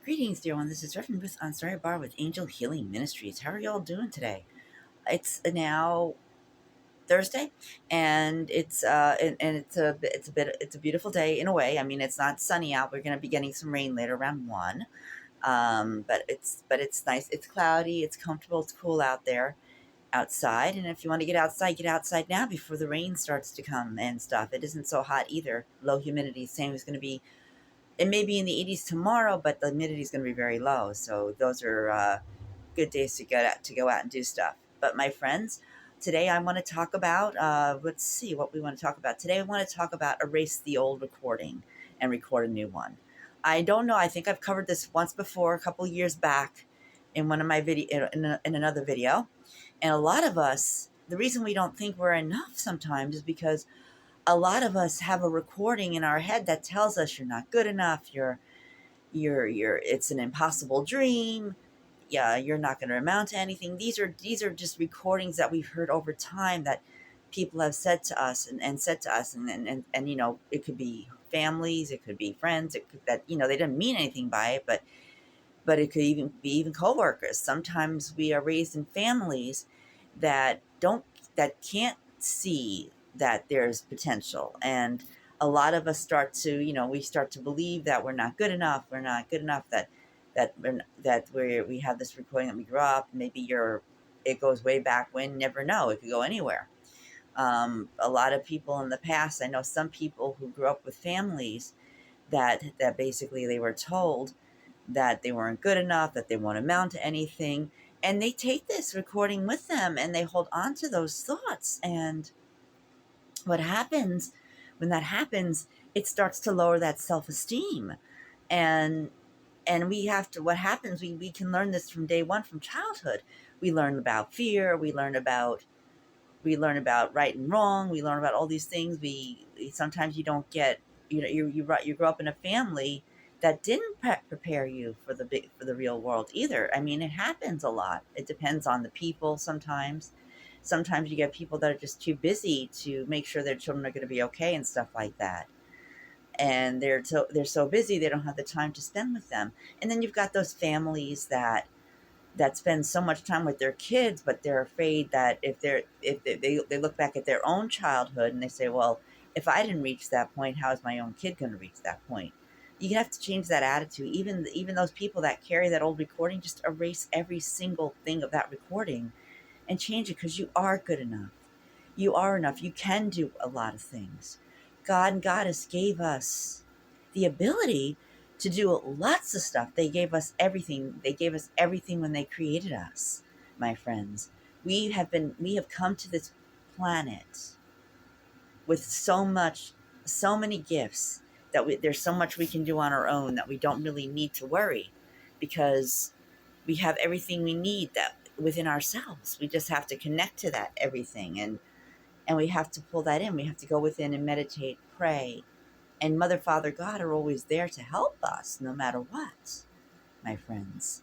Greetings, dear one. This is Reverend Ruth Ansari Bar with Angel Healing Ministries. How are y'all doing today? It's now Thursday, and it's a beautiful day in a way. I mean, it's not sunny out. We're going to be getting some rain later around 1. But it's nice. It's cloudy. It's comfortable. It's cool out there outside. And if you want to get outside now before the rain starts to come and stuff. It isn't so hot either. Low humidity. Same is going to be, it may be in the 80s tomorrow, but the humidity is going to be very low. So those are good days to go out and do stuff. But my friends, today I want to talk about, let's see what we want to talk about. Today I want to talk about erase the old recording and record a new one. I don't know. I think I've covered this once before, a couple of years back in one of my video, in another video. And a lot of us, the reason we don't think we're enough sometimes is because a lot of us have a recording in our head that tells us you're not good enough, it's an impossible dream, yeah, you're not going to amount to anything. These are just recordings that we've heard over time that people have said to us and said to us, and it could be families, it could be friends, that they didn't mean anything by it, but it could even be coworkers. Sometimes we are raised in families that can't see that there's potential, and a lot of us we start to believe that we're not good enough. We're not good enough. We have this recording that we grew up. Maybe it goes way back when. Never know. It could go anywhere. A lot of people in the past. I know some people who grew up with families that basically they were told that they weren't good enough, that they won't amount to anything. And they take this recording with them and they hold on to those thoughts. And what happens when that happens, it starts to lower that self-esteem. And we have to, what happens, we can learn this from day one, from childhood. We learn about fear. We learn about right and wrong. We learn about all these things. Sometimes you don't get, you grow up in a family that didn't prepare you for the real world either. I mean, it happens a lot. It depends on the people. Sometimes you get people that are just too busy to make sure their children are going to be okay and stuff like that. And they're so busy they don't have the time to spend with them. And then you've got those families that spend so much time with their kids, but they're afraid that if they look back at their own childhood and they say, well, if I didn't reach that point, how is my own kid going to reach that point? You have to change that attitude. Even those people that carry that old recording, just erase every single thing of that recording and change it, because you are good enough. You are enough. You can do a lot of things. God and Goddess gave us the ability to do lots of stuff. They gave us everything. They gave us everything when they created us, my friends. We have come to this planet with so many gifts that there's so much we can do on our own that we don't really need to worry, because we have everything we need that within ourselves. We just have to connect to that everything, and we have to pull that in. We have to go within and meditate, pray, and Mother, Father, God are always there to help us no matter what, my friends.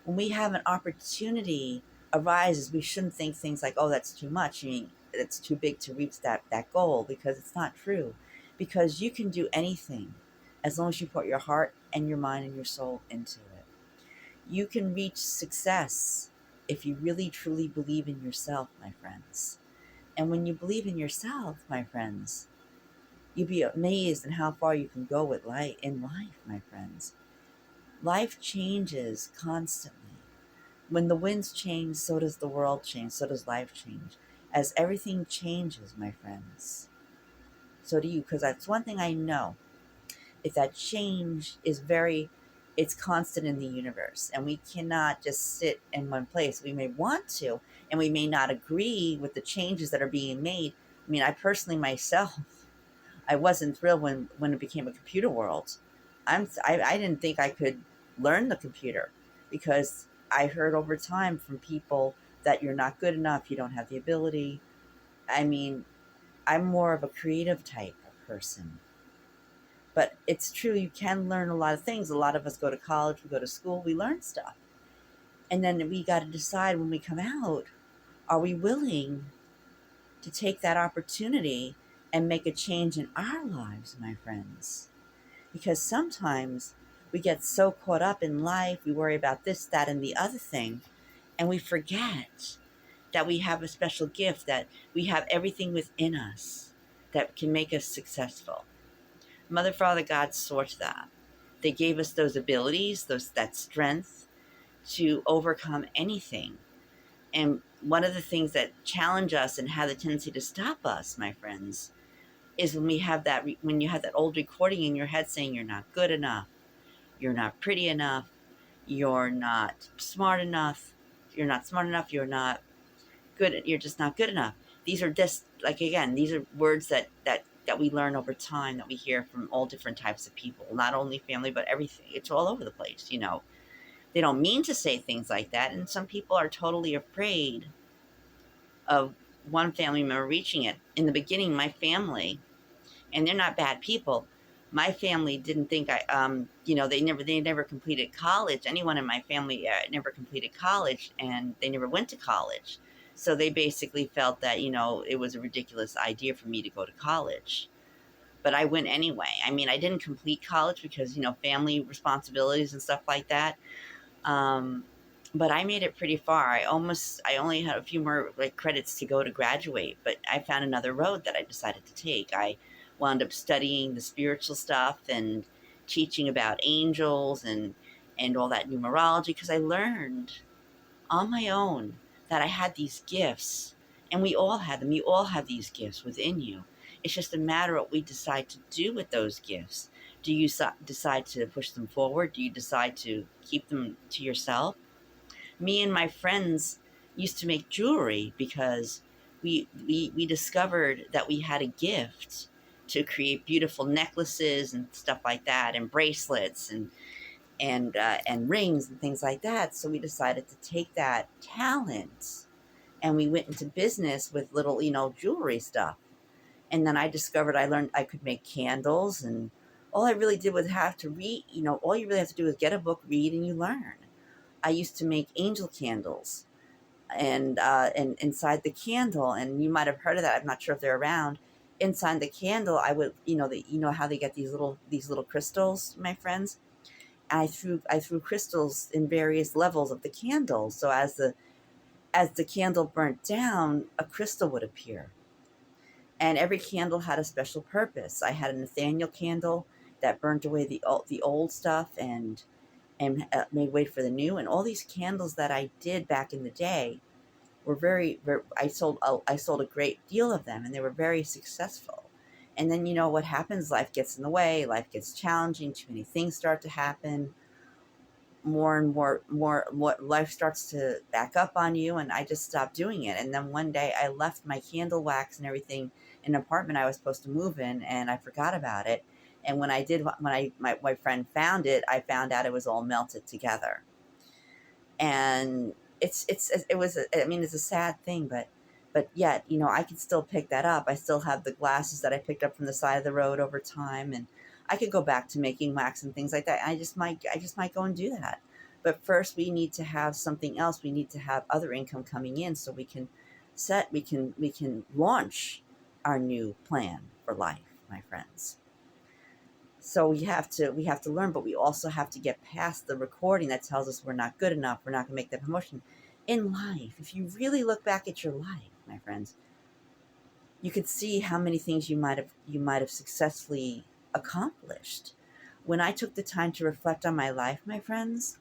When we have an opportunity arises, we shouldn't think things like, oh, that's too much. I mean, it's too big to reach that goal, because it's not true. Because you can do anything as long as you put your heart and your mind and your soul into it. You can reach success if you really truly believe in yourself, my friends. And when you believe in yourself, my friends, you'd be amazed at how far you can go with in life, my friends. Life changes constantly. When the winds change, so does the world change, so does life change. As everything changes, my friends, so do you. Because that's one thing I know, is that change it's constant in the universe. And we cannot just sit in one place. We may want to, and we may not agree with the changes that are being made. I mean, I personally myself, I wasn't thrilled when it became a computer world. I didn't think I could learn the computer, because I heard over time from people that you're not good enough, you don't have the ability. I mean, I'm more of a creative type of person. But it's true, you can learn a lot of things. A lot of us go to college, we go to school, we learn stuff. And then we got to decide when we come out, are we willing to take that opportunity and make a change in our lives, my friends? Because sometimes We get so caught up in life. We worry about this, that, and the other thing. And we forget that we have a special gift, that we have everything within us that can make us successful. Mother, Father, God saw to that. They gave us those abilities, that strength to overcome anything. And one of the things that challenge us and have the tendency to stop us, my friends, is when when you have that old recording in your head saying you're not good enough, you're not pretty enough, you're not smart enough, you're not good, you're just not good enough. These are just, like, again, these are words that we learn over time, that we hear from all different types of people, not only family, but everything. It's all over the place, you know. They don't mean to say things like that, and some people are totally afraid of one family member reaching it. In the beginning, my family, and they're not bad people, my family didn't think they never completed college. Anyone in my family never completed college, and they never went to college. So they basically felt that, it was a ridiculous idea for me to go to college. But I went anyway. I mean, I didn't complete college because, family responsibilities and stuff like that. Um, but I made it pretty far. I only had a few more credits to go to graduate, but I found another road that I decided to take. I wound up studying the spiritual stuff and teaching about angels and all that numerology, because I learned on my own that I had these gifts, and we all have them. You all have these gifts within you. It's just a matter of what we decide to do with those gifts. Do you decide to push them forward? Do you decide to keep them to yourself? Me and my friends used to make jewelry because we discovered that we had a gift to create beautiful necklaces and stuff like that, and bracelets and rings and things like that. So we decided to take that talent and we went into business with little, jewelry stuff. And then I learned I could make candles, and all I really did was have to read, all you really have to do is get a book, read, and you learn. I used to make angel candles, and inside the candle, and you might have heard of that. I'm not sure if they're around. Inside the candle, I would, how they get these little crystals, my friends. I threw crystals in various levels of the candle. So as the candle burnt down, a crystal would appear. And every candle had a special purpose. I had a Nathaniel candle that burnt away the old stuff and made way for the new. And all these candles that I did back in the day were very, I sold a great deal of them, and they were very successful. And then, what happens? Life gets in the way. Life gets challenging. Too many things start to happen. More and more life starts to back up on you, and I just stopped doing it. And then one day I left my candle wax and everything in an apartment I was supposed to move in, and I forgot about it. And when my friend found it, I found out it was all melted together. And it's a sad thing, but yet, I can still pick that up. I still have the glasses that I picked up from the side of the road over time, and I could go back to making wax and things like that. I just might go and do that. But first, we need to have something else. We need to have other income coming in so we can launch our new plan for life, my friends. So we have to learn, but we also have to get past the recording that tells us we're not good enough, we're not going to make that promotion. In life, if you really look back at your life, my friends, you could see how many things you might have successfully accomplished. When I took the time to reflect on my life, my friends,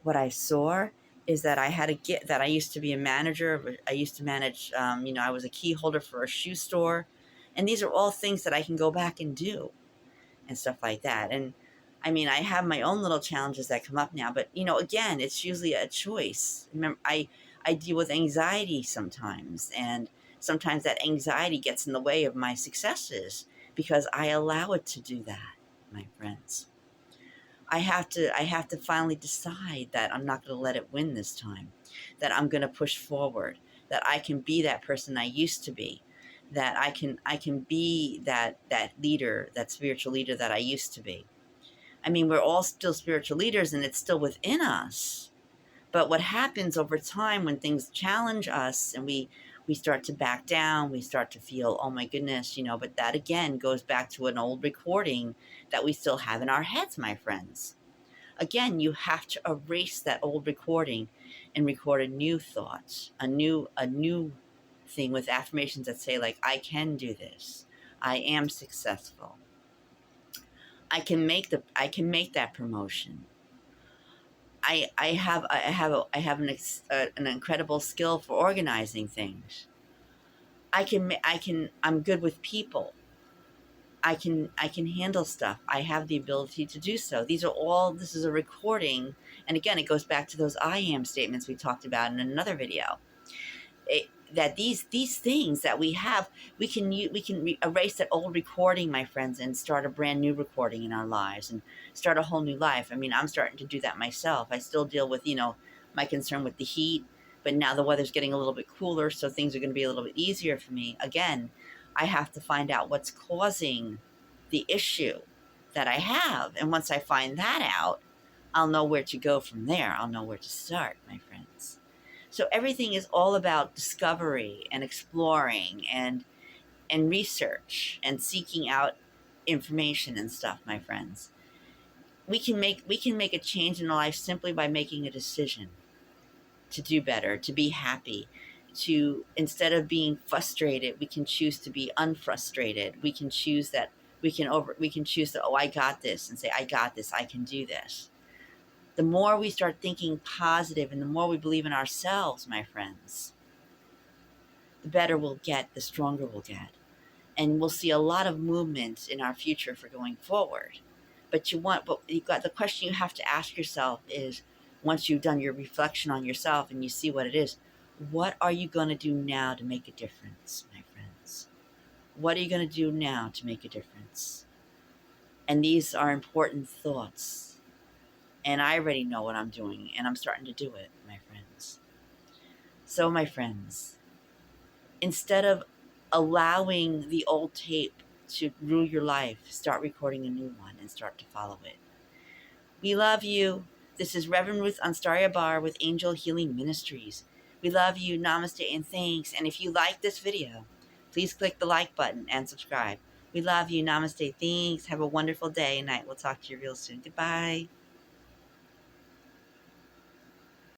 what I saw is that I used to be a manager. I used to manage. I was a key holder for a shoe store, and these are all things that I can go back and do and stuff like that. And I mean, I have my own little challenges that come up now, but again, it's usually a choice. Remember, I deal with anxiety sometimes, and sometimes that anxiety gets in the way of my successes because I allow it to do that, my friends. I have to finally decide that I'm not going to let it win this time, that I'm going to push forward, that I can be that person I used to be, that I can be that leader, that spiritual leader that I used to be. I mean, we're all still spiritual leaders, and it's still within us. But what happens over time when things challenge us and we start to back down, we start to feel, oh my goodness, but that again goes back to an old recording that we still have in our heads, my friends. Again, you have to erase that old recording and record a new thought, a new thing with affirmations that say, like, I can do this. I am successful. I can make that promotion. I have an incredible skill for organizing things. I'm good with people. I can handle stuff. I have the ability to do so. This is a recording. And again, it goes back to those I am statements we talked about in another video. That these things that we have, we can erase that old recording, my friends, and start a brand new recording in our lives and start a whole new life. I mean, I'm starting to do that myself. I still deal with, my concern with the heat, but now the weather's getting a little bit cooler, so things are going to be a little bit easier for me. Again, I have to find out what's causing the issue that I have. And once I find that out, I'll know where to go from there. I'll know where to start, my friends. So everything is all about discovery and exploring and research and seeking out information and stuff, my friends. We can make a change in our life simply by making a decision to do better, to be happy, to, instead of being frustrated, we can choose to be unfrustrated. We can choose that we can choose that, oh, I got this, and say, I got this, I can do this. The more we start thinking positive and the more we believe in ourselves, my friends, the better we'll get, the stronger we'll get. And we'll see a lot of movement in our future for going forward. But the question you have to ask yourself is, once you've done your reflection on yourself and you see what it is, what are you going to do now to make a difference, my friends? What are you going to do now to make a difference? And these are important thoughts. And I already know what I'm doing, and I'm starting to do it, my friends. So, my friends, instead of allowing the old tape to rule your life, start recording a new one and start to follow it. We love you. This is Reverend Ruth Anstaria Bar with Angel Healing Ministries. We love you. Namaste and thanks. And if you like this video, please click the like button and subscribe. We love you. Namaste. Thanks. Have a wonderful day and night. We'll talk to you real soon. Goodbye.